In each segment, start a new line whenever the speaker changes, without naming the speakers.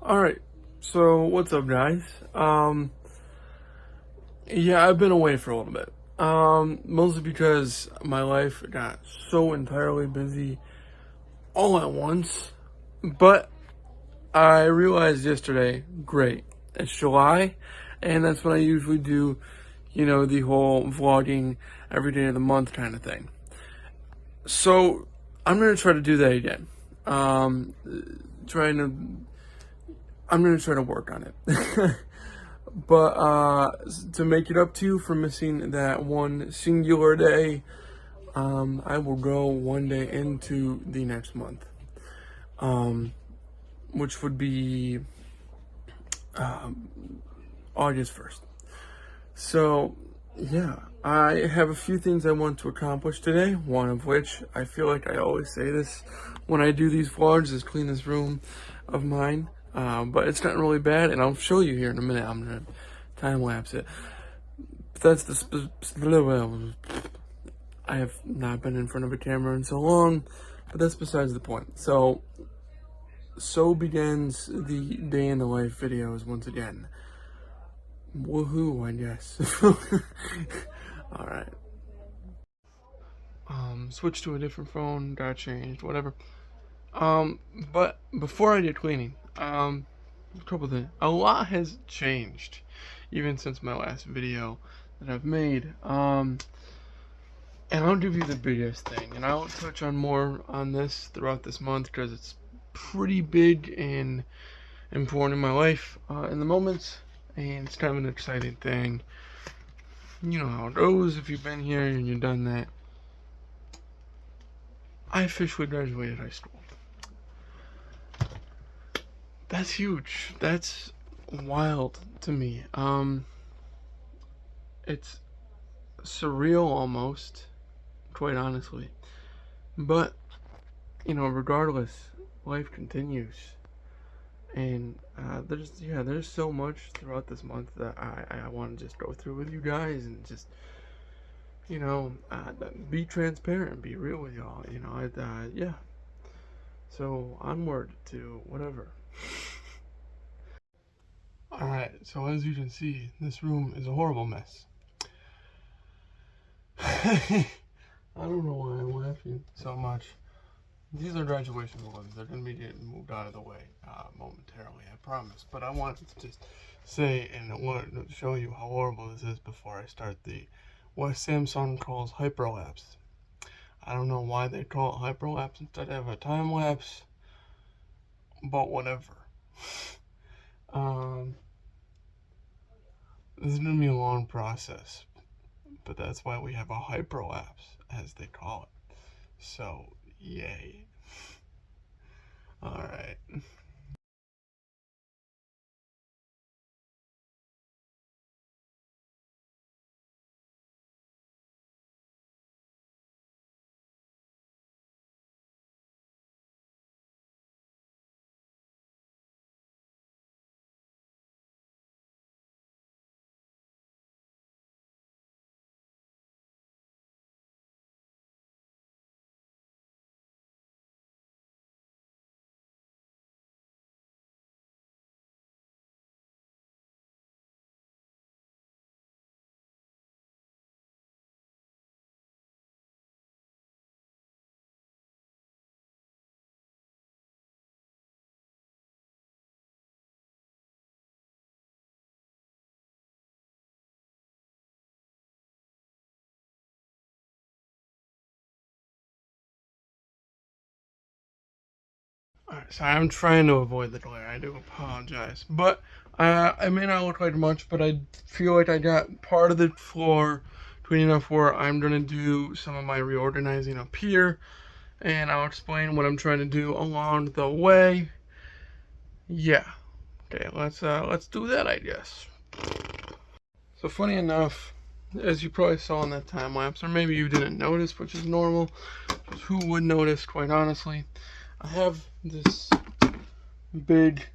Alright, so what's up, guys? Yeah, I've been away for a little bit. Mostly because my life got so entirely busy all at once. But I realized yesterday, great, it's July, and that's when I usually do, the whole vlogging every day of the month kind of thing. So I'm gonna try to do that again. Um, trying to, I'm gonna try to work on it. But to make it up to you for missing that one singular day, I will go one day into the next month, which would be August 1st. So, yeah, I have a few things I want to accomplish today. One of which, I feel like I always say this when I do these vlogs, is clean this room of mine. But it's not really bad, and I'll show you here in a minute. I'm gonna time lapse it. That's I have not been in front of a camera in so long, but that's besides the point. So begins the day in the life videos once again. Woohoo, I guess. All right. Switch to a different phone. Got changed. Whatever. But before I get cleaning, a couple things. A lot has changed, even since my last video that I've made. And I'll give you the biggest thing, and I'll touch on more on this throughout this month because it's pretty big and important in my life in the moment, and it's kind of an exciting thing. You know how it goes if you've been here and you've done that. I officially graduated high school. That's huge. That's wild to me. It's surreal almost, quite honestly. But, regardless, life continues. And there's so much throughout this month that I want to just go through with you guys and just, be transparent, be real with y'all. Yeah. So onward to whatever. Alright, so as you can see, this room is a horrible mess. I don't know why I'm laughing so much. These are graduation balloons. They're going to be getting moved out of the way momentarily, I promise. But I wanted to just say and show you how horrible this is before I start what Samsung calls hyperlapse. I don't know why they call it hyperlapse instead of a time lapse, but whatever. This is going to be a long process, but that's why we have a hyperlapse, as they call it. So, yay. Alright. Alright, so I'm trying to avoid the glare. I do apologize. But I may not look like much, but I feel like I got part of the floor clean enough where I'm going to do some of my reorganizing up here. And I'll explain what I'm trying to do along the way. Yeah. Okay, let's do that, I guess. So funny enough, as you probably saw in that time lapse, or maybe you didn't notice, which is normal. Who would notice, quite honestly? I have this big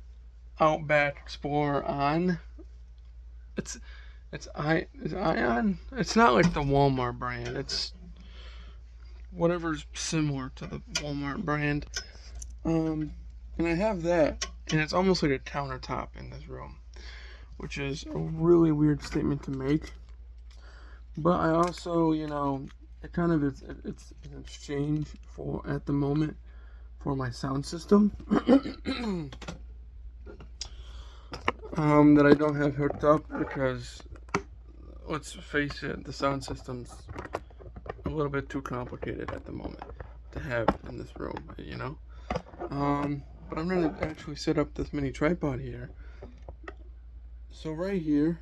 Outback Explorer on. It's Ion. It's not like the Walmart brand. It's whatever's similar to the Walmart brand. And I have that, and it's almost like a countertop in this room, which is a really weird statement to make. But I also, it kind of is, it's an exchange for, at the moment, for my sound system that I don't have hooked up because, let's face it, the sound system's a little bit too complicated at the moment to have in this room, But I'm going to actually set up this mini tripod here. So right here,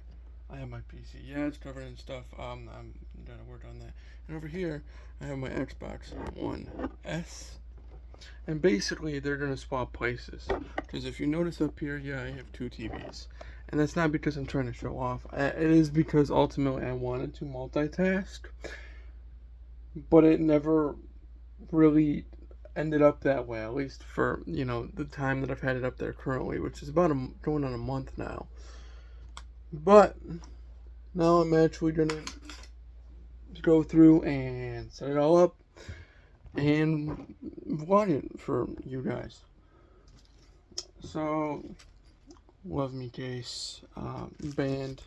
I have my PC. Yeah, it's covered in stuff. I'm going to work on that. And over here, I have my Xbox One S. And basically, they're going to swap places. Because if you notice up here, yeah, I have two TVs. And that's not because I'm trying to show off. It is because ultimately I wanted to multitask. But it never really ended up that way, at least for, the time that I've had it up there currently, which is about going on a month now. But now I'm actually going to go through and set it all up and vlog it for you guys. So, Love Me case, band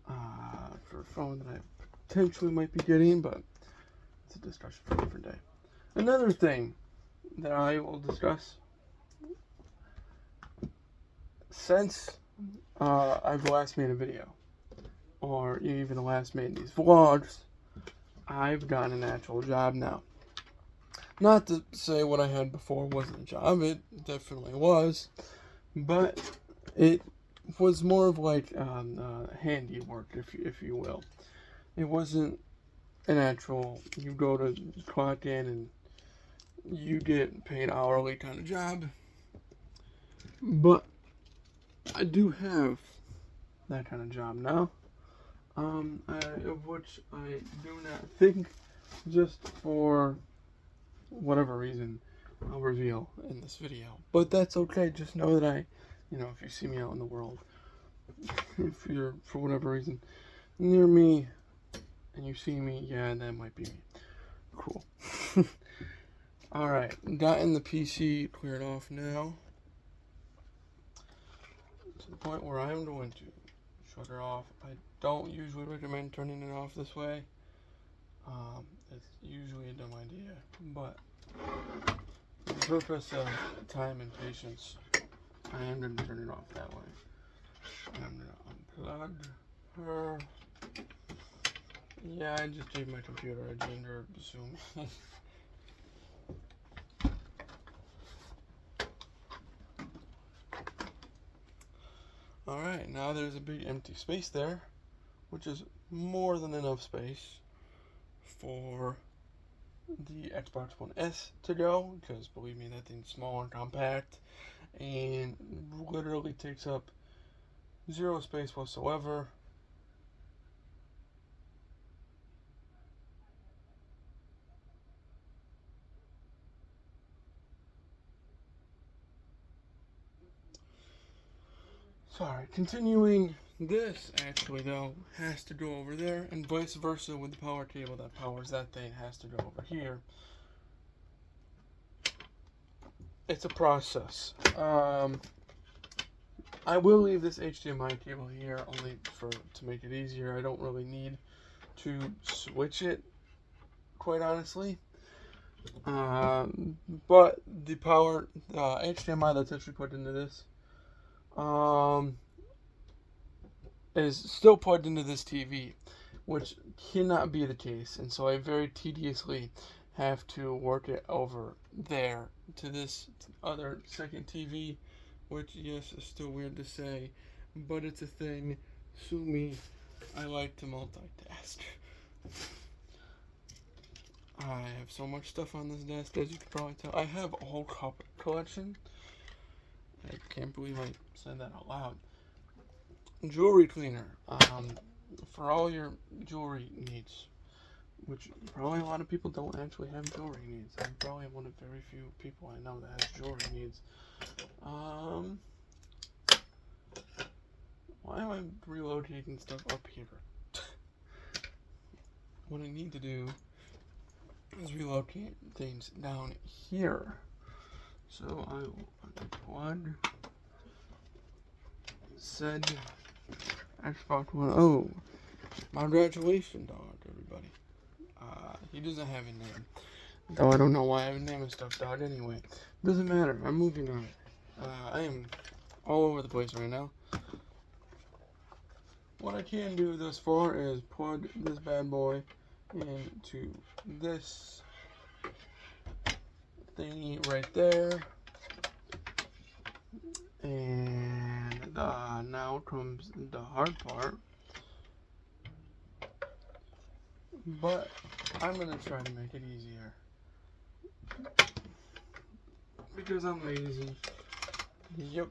for a phone that I potentially might be getting, but it's a discussion for a different day. Another thing that I will discuss, since I've last made a video, or even last made these vlogs, I've gotten an actual job now. Not to say what I had before wasn't a job, it definitely was, but it was more of like handiwork, if you will. It wasn't an actual, you go to clock in and you get paid hourly kind of job. But I do have that kind of job now, of which I do not think, just for whatever reason, I'll reveal in this video. But that's okay, just know that if you see me out in the world, if you're, for whatever reason, near me, and you see me, yeah, that might be me. Cool. Alright, gotten the PC cleared off now, to the point where I'm going to shut her off. I don't usually recommend turning it off this way. It's usually a dumb idea, but for the purpose of time and patience, I am going to turn it off that way. I'm going to unplug her. Yeah, I just gave my computer a gender Zoom. Alright, now there's a big empty space there, which is more than enough space for the Xbox One S to go, because believe me, that thing's small and compact, and literally takes up zero space whatsoever. Sorry, continuing, this actually though has to go over there, and vice versa with the power cable that powers that thing has to go over here. It's a process. I will leave this HDMI cable here only to make it easier. I don't really need to switch it, quite honestly. But the power HDMI that's actually put into this is still plugged into this TV, which cannot be the case, and so I very tediously have to work it over there to this other second TV, which, yes, is still weird to say, but it's a thing. Sue me, I like to multitask. I have so much stuff on this desk, as you can probably tell. I have a whole cup collection. I can't believe I said that out loud. Jewelry cleaner, for all your jewelry needs, which probably a lot of people don't actually have jewelry needs. I'm probably one of very few people I know that has jewelry needs. Why am I relocating stuff up here? What I need to do is relocate things down here. So I will unplug said Xbox One. Oh, my graduation dog, everybody. He doesn't have a name. Though I don't know why I have a name and stuff, dog. Anyway, doesn't matter. I'm moving on. I am all over the place right now. What I can do this for is plug this bad boy into this thingy right there. And now comes the hard part. But I'm going to try to make it easier. Because I'm lazy. Yep.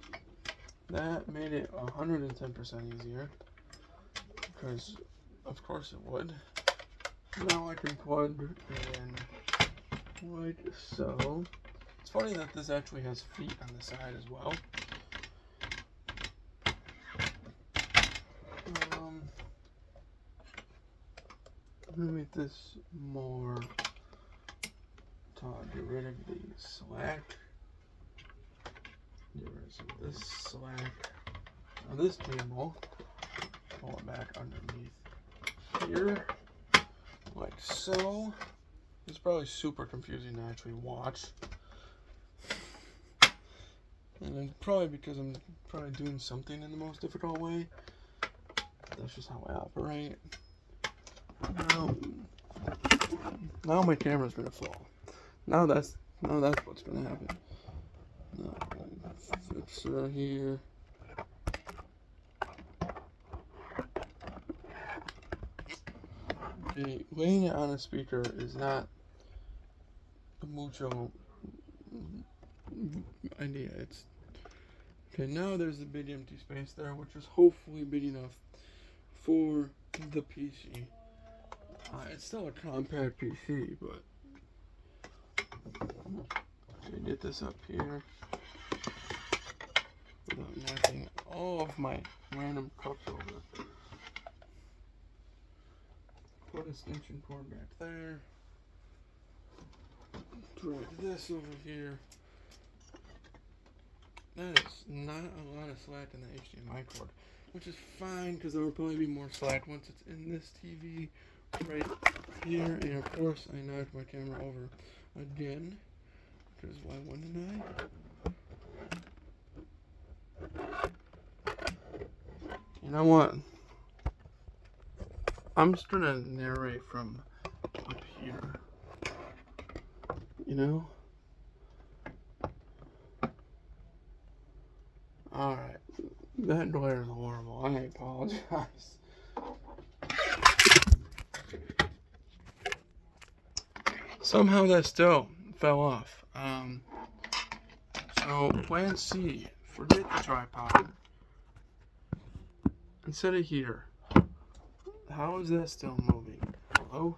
That made it 110% easier. Because, of course it would. Now I can plug in like so. It's funny that this actually has feet on the side as well. I'm gonna make this more to get rid of the slack. Get rid of this slack on this table. Pull it back underneath here, like so. It's probably super confusing to actually watch. And then probably because I'm probably doing something in the most difficult way. That's just how I operate. Now my camera's gonna fall. Now that's what's gonna happen. Now fix it right here. Okay, laying it on a speaker is not a mucho idea. It's okay. Now there's a big empty space there, which is hopefully big enough for the PC. It's still a compact PC, but get this up here without knocking all of my random cups over. Put a extension cord back there. Drag this over here. That is not a lot of slack in the HDMI cord, which is fine because there will probably be more slack once it's in this TV right here. And of course, I knocked my camera over again because why wouldn't I? You know what? I'm just gonna narrate from up here. You know? Alright. That glare is horrible. I apologize. Somehow that still fell off. So plan C. Forget the tripod. Instead of here. How is that still moving? Hello?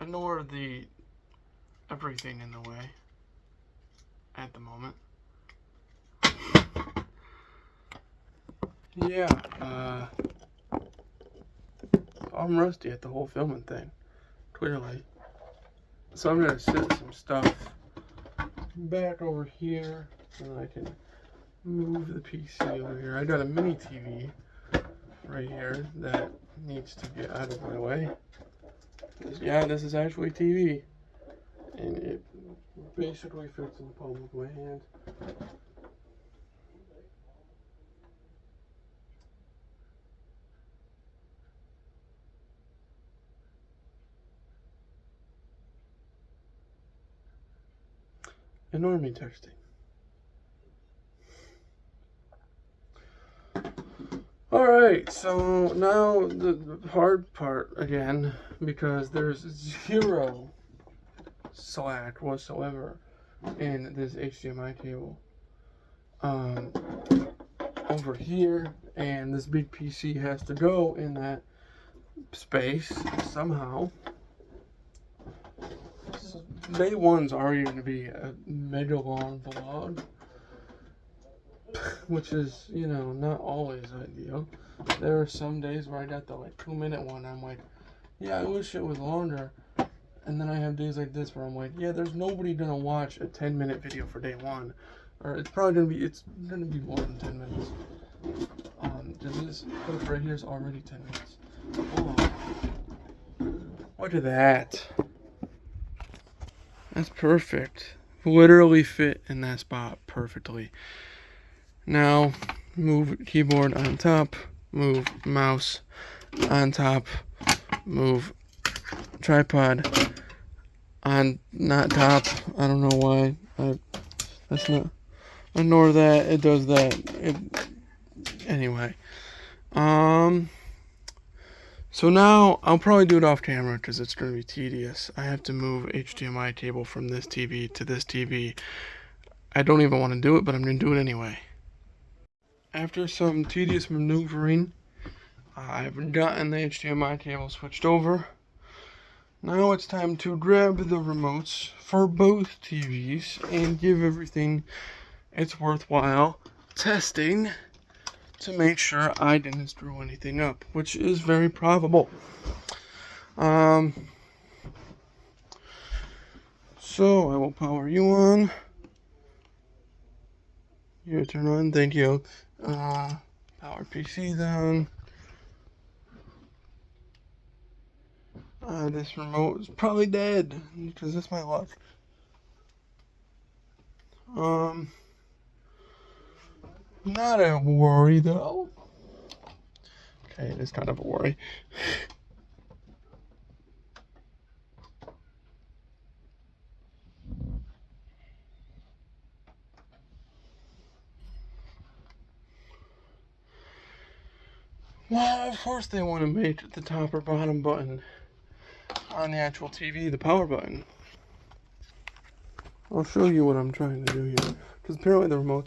Ignore the everything in the way at the moment. Yeah, I'm rusty at the whole filming thing, clearly. So I'm gonna set some stuff back over here so that I can move the PC over here. I got a mini TV right here that needs to get out of my way. Yeah, this is actually TV, and it basically fits in the palm of my hand. Ignore me texting. Alright, so now the hard part again, because there's zero slack whatsoever in this HDMI cable over here, and this big PC has to go in that space somehow. So day one's already going to be a mega long vlog, which is, you know, not always ideal. There are some days where I got the like 2-minute one. I'm like, yeah, I wish it was longer. And then I have days like this where I'm like, yeah, there's nobody gonna watch a 10-minute video for day one. Or it's gonna be more than 10 minutes. This clip right here is already 10 minutes. Oh, look at that. That's perfect. Literally fit in that spot perfectly. Now, move keyboard on top, move mouse on top, move tripod on not top. I don't know why. That's not. Ignore that. It does that. Anyway. So now I'll probably do it off camera because it's going to be tedious. I have to move HDMI cable from this TV to this TV. I don't even want to do it, but I'm going to do it anyway. After some tedious maneuvering, I've gotten the HDMI cable switched over. Now it's time to grab the remotes for both TVs and give everything its worthwhile testing to make sure I didn't screw anything up, which is very probable. So I will power you on. You turn on, thank you. Power PC down. This remote is probably dead because that's my luck. Not a worry though. Okay, it is kind of a worry. Well, of course they want to make the top or bottom button on the actual TV the power button. I'll show you what I'm trying to do here. Because apparently the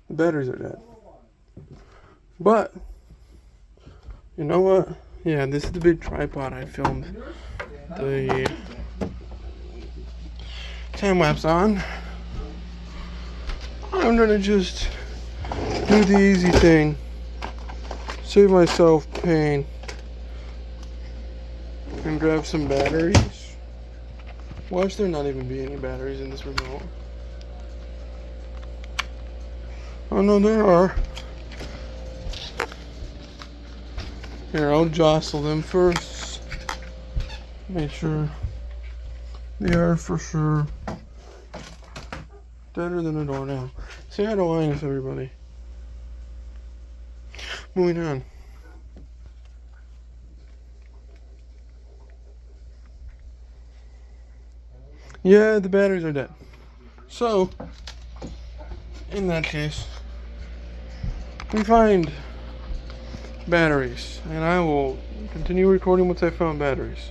batteries are dead. But, you know what? Yeah, this is the big tripod I filmed the time-lapse on. I'm gonna just do the easy thing. Save myself pain. And grab some batteries. Watch there not even be any batteries in this remote. Oh no, there are. Here, I'll jostle them first. Make sure they are for sure deader than a doornail. Say hi to Linus, everybody. Moving on. Yeah, the batteries are dead. So, in that case, we find batteries, and I will continue recording once I found batteries.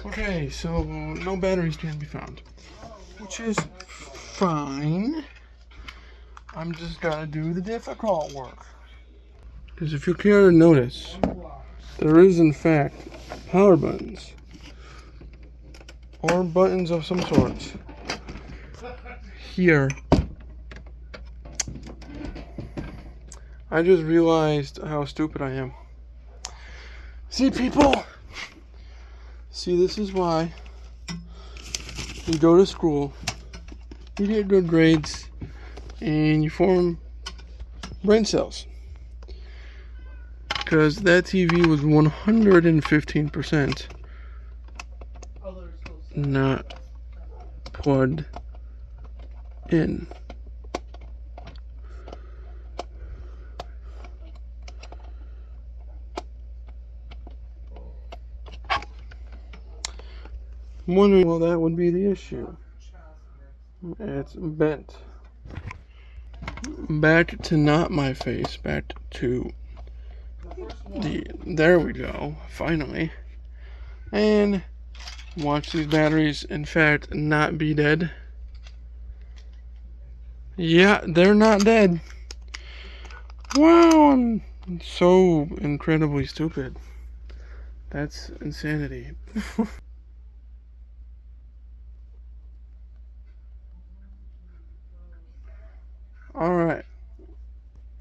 Okay, so no batteries can be found, which is fine. I'm just gotta do the difficult work. Because if you care to notice, there is in fact power buttons, or buttons of some sort, here. I just realized how stupid I am. See, people? See, this is why you go to school, you get good grades, and you form brain cells. Because that TV was 115% not plugged in. I'm wondering, well, that would be the issue. It's bent. Back to not my face, back to there we go, finally. And watch these batteries, in fact, not be dead. Yeah, they're not dead. Wow, I'm so incredibly stupid. That's insanity. Alright.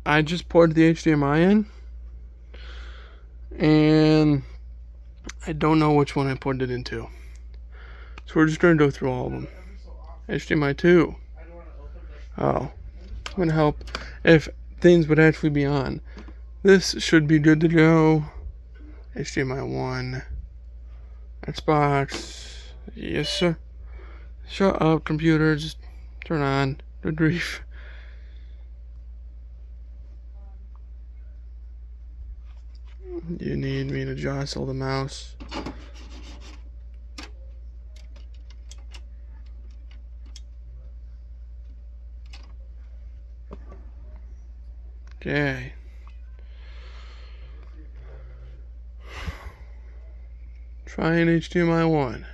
I just plugged the HDMI in. And I don't know which one I plugged it into. So we're just going to go through all of them. HDMI 2. Oh, it would help if things would actually be on. This should be good to go. HDMI 1. Xbox. Yes, sir. Shut up, computer. Just turn on. Good grief. You need me to jostle the mouse. Okay. Trying HDMI 1.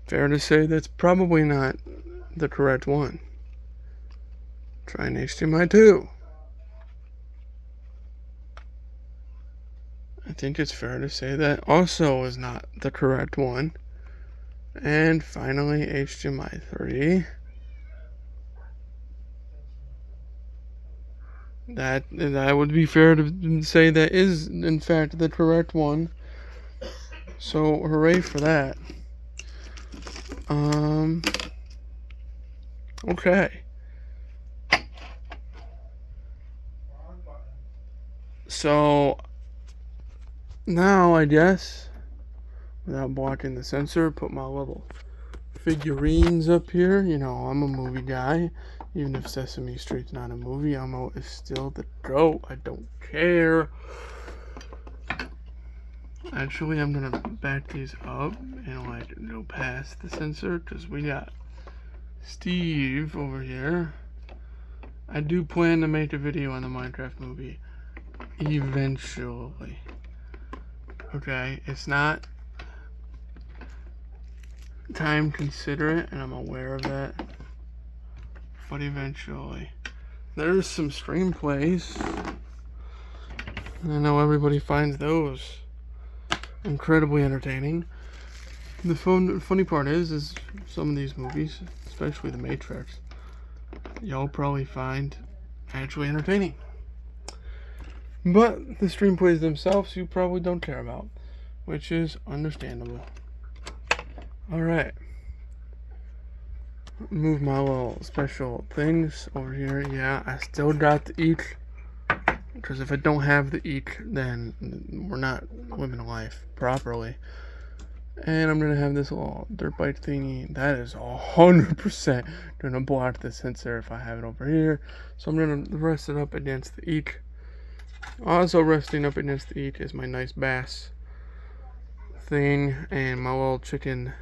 Fair to say that's probably not the correct one. Trying HDMI 2. I think it's fair to say that also is not the correct one. And finally, HDMI 3. That would be fair to say that is, in fact, the correct one. So, hooray for that. Okay. So, now I guess, without blocking the sensor, put my little figurines up here. You know, I'm a movie guy. Even if Sesame Street's not a movie, Elmo is still the GOAT. I don't care. Actually, I'm gonna back these up and like go past the sensor because we got Steve over here. I do plan to make a video on the Minecraft movie eventually. Okay, it's not time considerate, and I'm aware of that. But eventually, there's some screenplays. I know everybody finds those incredibly entertaining. The funny part is some of these movies, especially The Matrix, y'all probably find actually entertaining. But the screenplays themselves you probably don't care about, which is understandable. Alright. Move my little special things over here. Yeah, I still got the eek. Because if I don't have the eek, then we're not living life properly. And I'm going to have this little dirt bike thingy. That is 100% going to block the sensor if I have it over here. So I'm going to rest it up against the eek. Also resting up against the eek is my nice bass thing. And my little chicken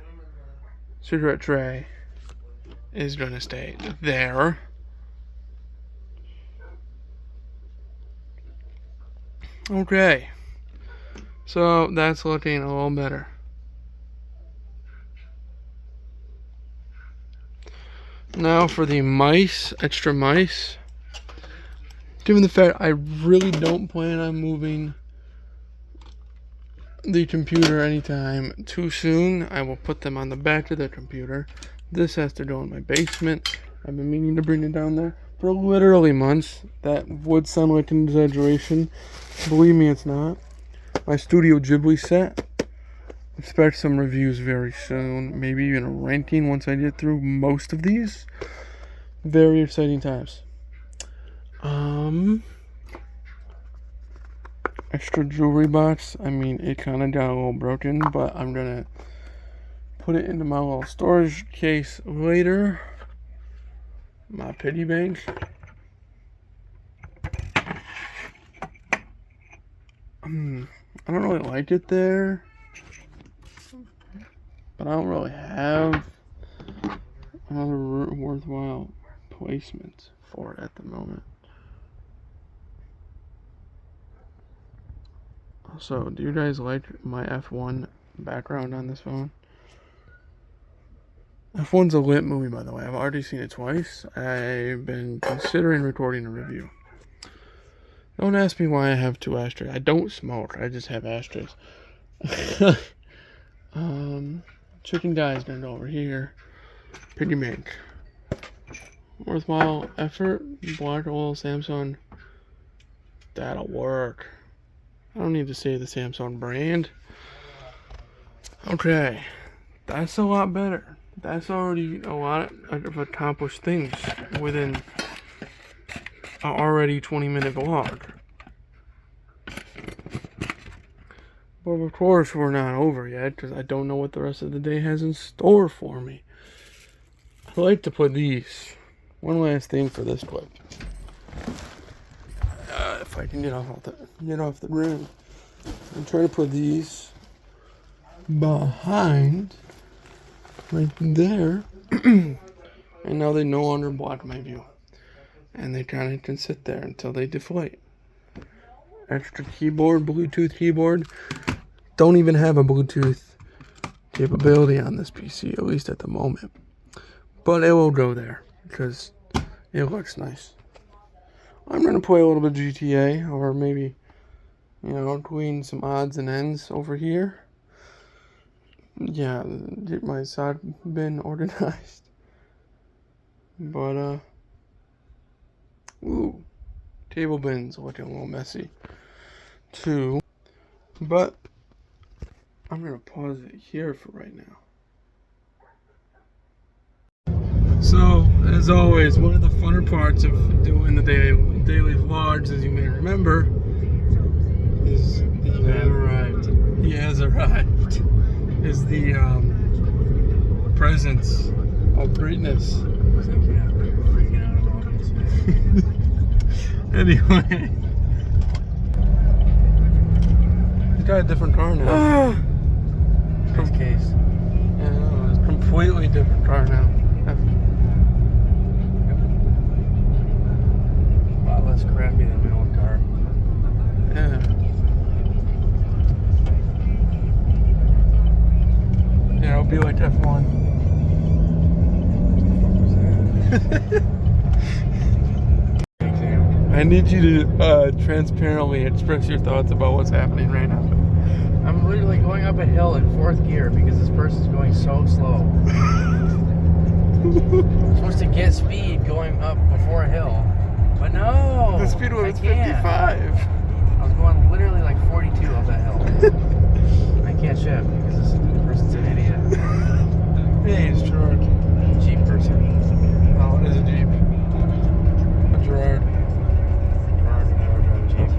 cigarette tray is going to stay there. Okay. So that's looking a little better. Now for the mice, extra mice. Given the fact I really don't plan on moving the computer anytime too soon, I will put them on the back of the computer. This has to go in my basement. I've been meaning to bring it down there for literally months. That would sound like an exaggeration. Believe me, it's not. My Studio Ghibli set. Expect some reviews very soon. Maybe even a ranking once I get through most of these. Very exciting times. Extra jewelry box. I mean, it kind of got a little broken, but I'm gonna put it into my little storage case later. My piggy bank. I don't really like it there, but I don't really have another worthwhile placement for it at the moment. So, do you guys like my F1 background on this phone? F1's a lit movie, by the way. I've already seen it twice. I've been considering recording a review. Don't ask me why I have 2 ashtrays. I don't smoke. I just have ashtrays. Chicken guy's gonna go over here. Piggy bank. Worthwhile effort. Black oil Samsung. That'll work. I don't need to say the Samsung brand. Okay. That's a lot better. That's already a lot of accomplished things within an already 20-minute vlog. But of course we're not over yet, because I don't know what the rest of the day has in store for me. I like to put these. One last thing for this clip. If I can get off the ground. I'm trying to put these behind right there. And now they no longer block my view. And they kind of can sit there until they deflate. Extra keyboard, Bluetooth keyboard. Don't even have a Bluetooth capability on this PC, at least at the moment. But it will go there because it looks nice. I'm going to play a little bit of GTA, or maybe, doing some odds and ends over here. Yeah, get my side bin organized. But, ooh, table bins looking a little messy, too. But, I'm going to pause it here for right now. So, as always, one of the funner parts of doing the daily vlogs, as you may remember, is he has arrived. Is the presence of greatness.
Freaking out about this.
Anyway, he's got a different car now.
Nice case.
Yeah, it's a completely different car now.
A lot less crappy than my old car.
Yeah. Yeah, it'll be like F1. I need you to transparently express your thoughts about what's happening right now.
I'm literally going up a hill in 4th gear because this person's going so slow. I'm supposed to get speed going up before a hill. But no!
The speed was
I can't.
55.
I was going literally like 42 up that hill. I can't shift because this person's an idiot.
Hey, it's Gerard.
Cheap person.
Oh, it is a Jeep. A Gerard.
Gerard would never drive a Jeep.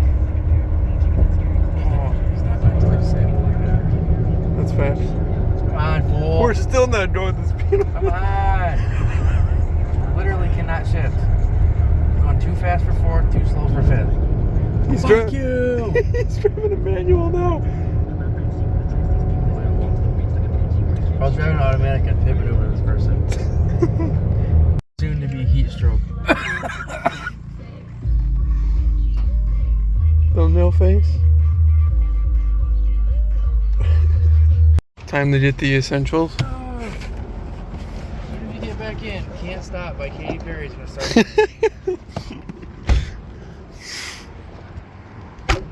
Oh,
He's not mentally disabled like that.
that's fast.
Come on, fool.
We're still not going the speed.
Come on. Literally cannot shift. Going too fast for 4th, too slow for 5th.
He's
Fuck you!
He's driving a manual now.
If I was driving automatic, I'd pivot over this person. Soon to be heat stroke.
Thumbnail face. Time to get the essentials.
When did you get back in? Can't Stop by Katy Perry's gonna start.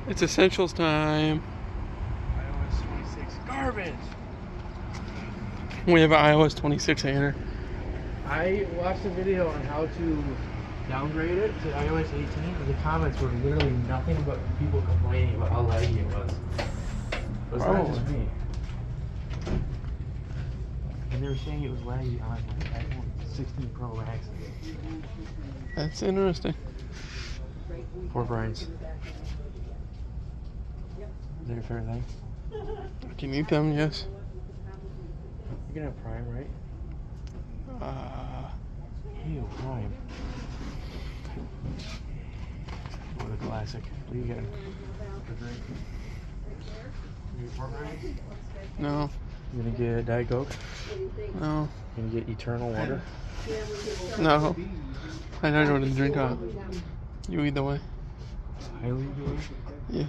It's essentials time.
iOS 26 garbage.
We have an iOS 26 hater.
I watched a video on how to downgrade it to iOS 18. The comments were literally nothing but people complaining about how laggy it was. But it's not just me. And they were saying it was laggy on like iPhone 16 Pro Max.
That's interesting.
Poor Brian's. Is that your favorite thing?
Can you eat them? Yes.
You can have Prime, right? Ew, Prime. Or the classic. What are you getting? For drink? You get Port Brian's?
No.
You gonna get Diet Coke?
No.
You gonna get Eternal Water?
No. I don't want to drink on. You either way.
Highly good.
Yeah.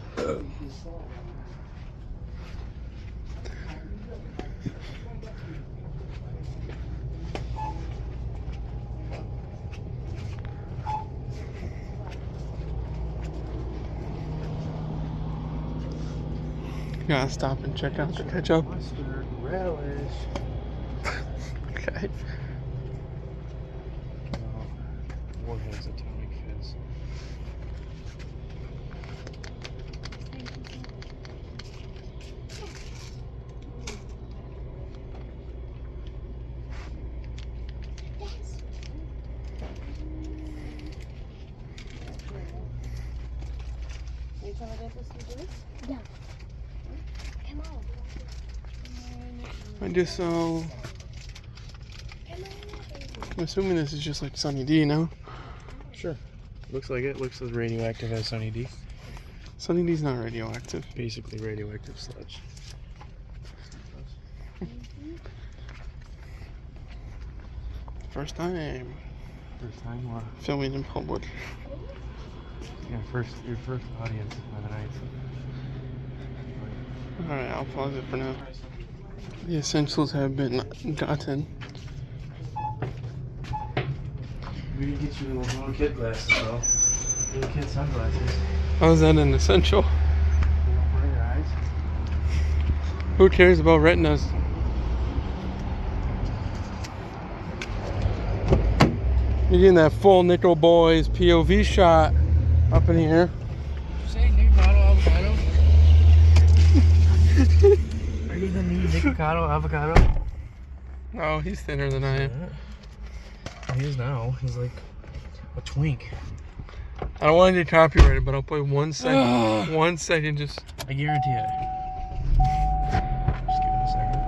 Gotta stop and check out the ketchup.
Mustard relish.
Okay.
Warhead's Atomic Fizz.
Yeah. Come on.
I just saw. I'm assuming this is just like Sunny D, no?
Sure. Looks like it. Looks as radioactive as Sunny D.
Sunny D's not radioactive.
Basically radioactive sludge.
First time
First time what?
filming in public.
Yeah, your first audience of the night.
Alright, I'll pause it for now. The essentials have been gotten.
We can get you those little kid glasses though. Little kid sunglasses.
How's that an essential?
They don't burn your eyes.
Who cares about retinas? You're getting that full Nickel Boys POV shot up in here.
Did you say Nicocado avocado? Are you the new Nicocado avocado?
Oh, he's thinner than I am.
He is now. He's like a twink.
I don't want to get copyrighted, but I'll play 1 second. 1 second, just.
I guarantee it. Just give it a second.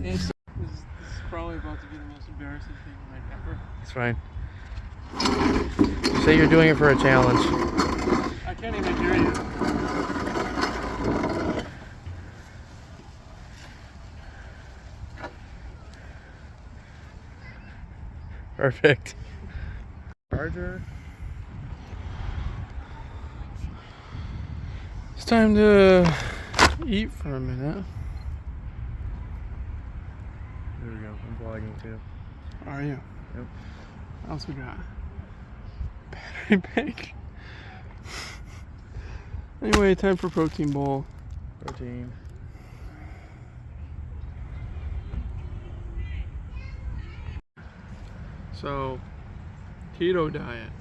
This is probably about to be the most embarrassing thing like ever.
It's fine. Say you're doing it for a challenge.
I can't even hear you.
Perfect. Charger.
It's time to eat for a minute.
There we go. I'm vlogging too.
Are you?
Yep.
What else we got? Battery bank. Anyway, time for protein bowl.
Protein.
So, keto diet.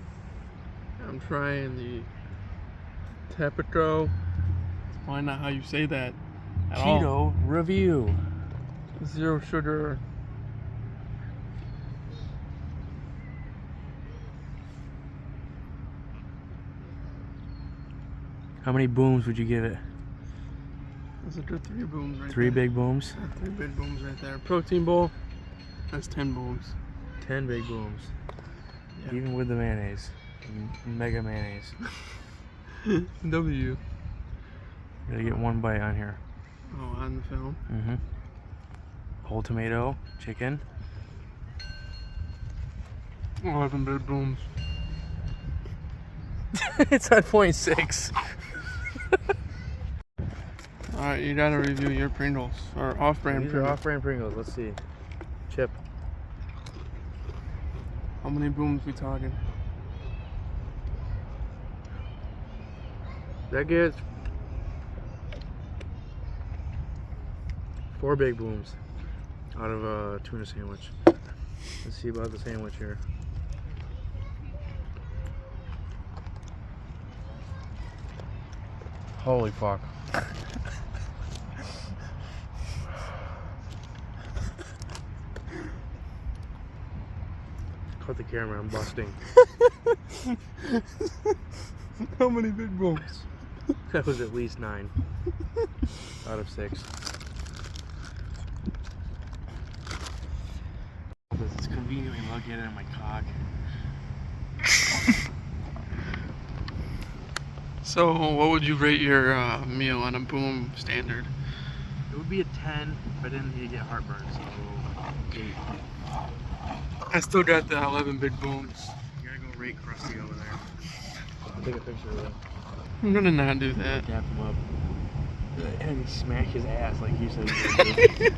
I'm trying the Tepico. Why not how you say that? At all.
Keto review.
Zero sugar.
How many booms would you give it?
Those are good 3 booms right
3
there.
big booms?
3 big booms right there. Protein bowl. That's 10 booms.
10 big booms.
Yeah.
Even with the mayonnaise. Mega mayonnaise.
W.
Gotta get 1 bite on here.
Oh, on the film.
Mm-hmm. Whole tomato, chicken.
11 big booms.
It's at 0.6.
Alright, you gotta review your Pringles. Or off-brand
These are
Pringles.
off-brand Pringles. Let's see. Chip.
How many booms we talking?
That gets 4 big booms out of a tuna sandwich. Let's see about the sandwich here. Holy fuck. Cut the camera, I'm busting.
How many big booms?
That was at least 9 out of 6. This is conveniently located in my cock.
So, what would you rate your meal on a boom standard?
It would be a 10, but then you get heartburn, so 8.
I still got the 11 big booms.
You gotta go rate Krusty over there. I'll take a picture of that.
I'm gonna not do that.
Dap him up. And smack his ass like you said you would do.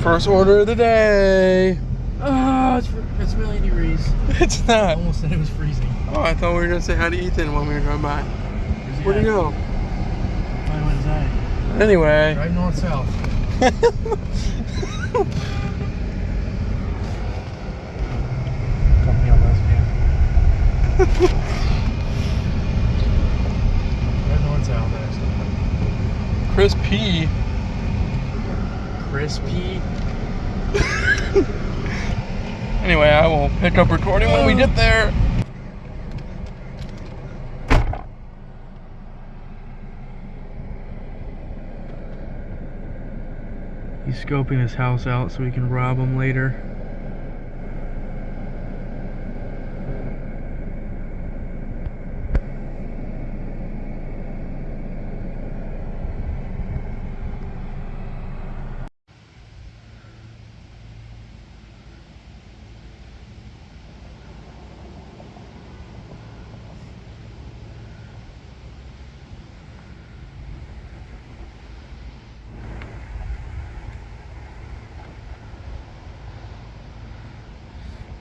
First order of the day.
Oh, it's really degrees.
It's
I
not.
almost said it was freezing.
Oh, I thought we were gonna say hi to Ethan when we were going by. Where'd he go?
Probably went inside.
Anyway.
Drive north-south. I don't know what's out there.
Chris P.
Crispy.
Anyway, I will pick up recording when we get there.
He's scoping his house out so he can rob him later.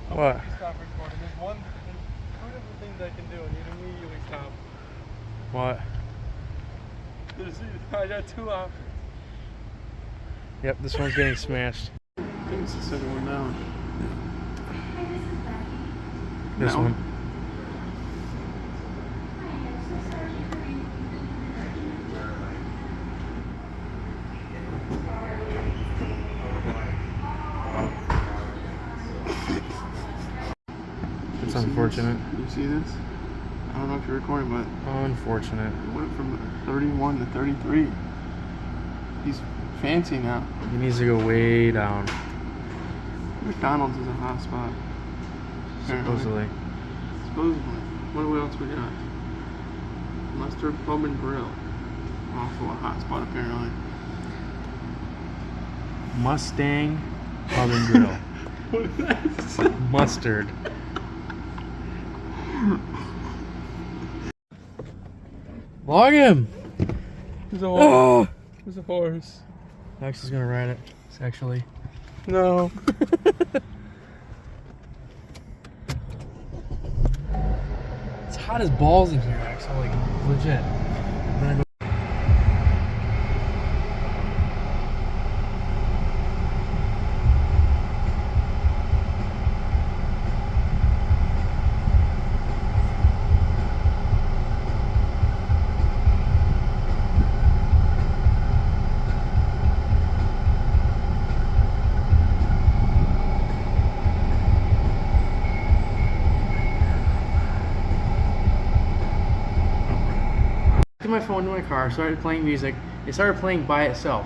What?
Stop recording. There's two different things I can do, and you immediately stop.
What?
I got two options.
Yep, this one's getting smashed.
It's the second one down.
This
No.
one. It's unfortunate.
You see this? I don't know if you're recording, but
Unfortunate.
it went from 31 to 33. He's fancy now.
He needs to go way down,
McDonald's is a hot spot. Apparently.
supposedly.
Supposedly. What else we got? Mustard Pub and Grill. Also a hot spot apparently.
Mustang Pub and Grill.
What is that?
Mustard. Log him!
There's a horse.
Oh!
There's a horse.
Max is gonna ride it, sexually.
No.
It's hot as balls in here, Axel, like legit. I'm gonna go. My phone to my car, started playing music. It started playing by itself.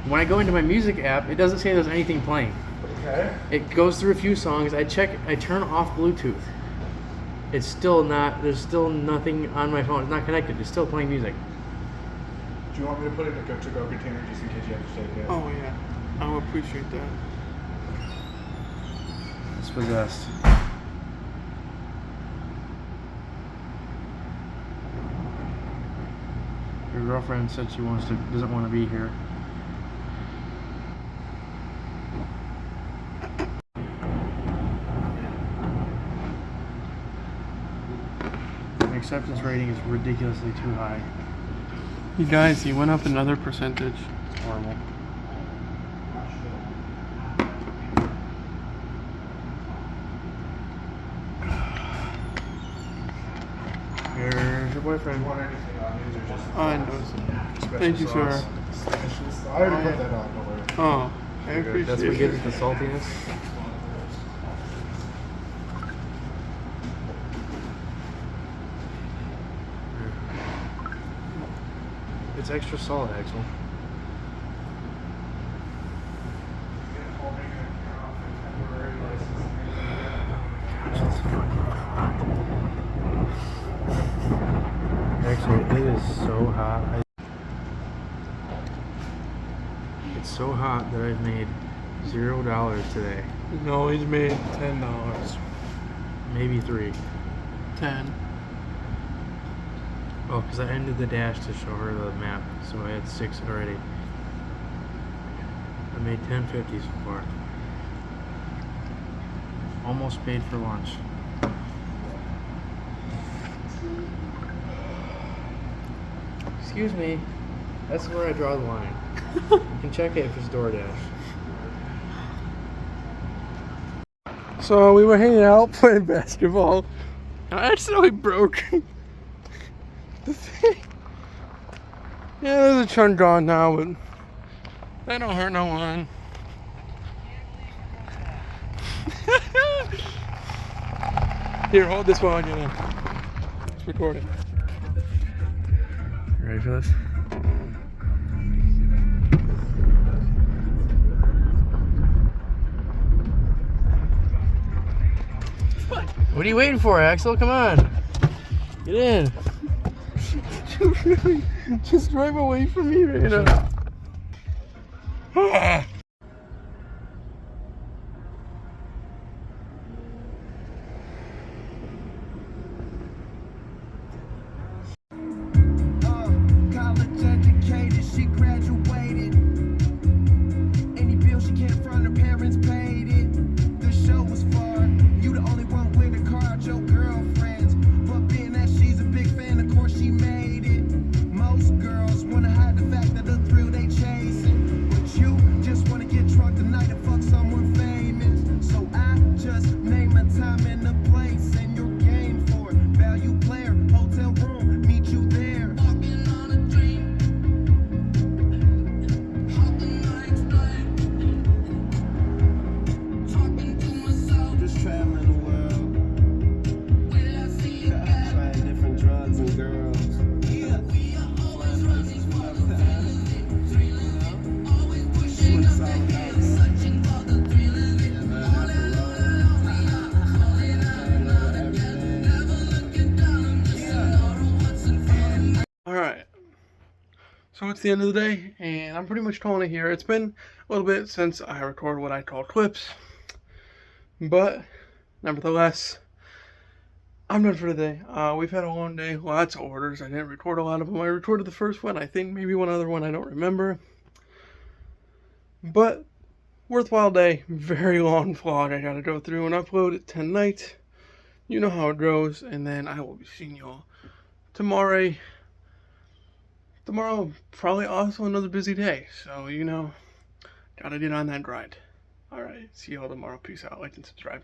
When I go into my music app, it doesn't say there's anything playing.
Okay.
It goes through a few songs. I turn off Bluetooth. It's still not, there's still nothing on my phone. It's not connected. It's still playing music.
Do you want me to put it in a go-to-go container just in case you have to take it?
Oh yeah. I would appreciate that.
It's for the best. Your girlfriend said she doesn't want to be here. My acceptance rating is ridiculously too high.
You guys, he went up another percentage.
It's horrible. Here's your boyfriend.
Do you want anything on these or just
I know.
special
Thank you, sir.
sauce? Special sauce. I already put that on, don't worry.
Oh, I
You're good.
appreciate
That's what
it.
gives it the saltiness. It's extra salt, Axel. Actually, it is so hot. It's so hot that I've made $0 today.
No, he's made $10.
Maybe 3.
10.
Oh, because I ended the dash to show her the map, so I had 6 already. I made 10.50 so far. Almost paid for lunch. Excuse me. That's where I draw the line. You can check it if it's DoorDash.
So we were hanging out playing basketball. I accidentally broke the thing. Yeah, there's a chunk gone now, but that don't hurt no one. Here, hold this while I get in. It's recording. You ready for this?
What are you waiting for, Axel? Come on. Get in.
Just drive away from me right now.
College educated, she graduated. Any bill she can't front, her parents paid it. The show was fun. You the only one with a car, your girlfriends. But being that she's a big fan, of course she made it. Most girls wanna hide the fact that the thrill they chasing. But you just wanna get drunk tonight and fuck someone famous. So I just name a time and a place, and you're game for it. Value player, hotel room, meet you there. Walking on a dream. How can I explain? Talking to myself. Just traveling the world. Will I see you again? Trying different drugs and girls. Yeah, we are always running for the thrill. Always pushing us ahead, searching for the thrill of it. All alone, we are calling out loud again. Never looking down, I'm just an order what's in front of me.
Alright. So it's the end of the day, and I'm pretty much calling it here. It's been a little bit since I recorded what I call clips. But, nevertheless, I'm done for today. We've had a long day, lots of orders. I didn't record a lot of them. I recorded the first one, I think maybe one other one, I don't remember. But, worthwhile day, very long vlog I gotta go through and upload it tonight. You know how it goes, and then I will be seeing you all tomorrow. Tomorrow, probably also another busy day, so, you know, gotta get on that grind. Alright, see you all tomorrow. Peace out, like and subscribe.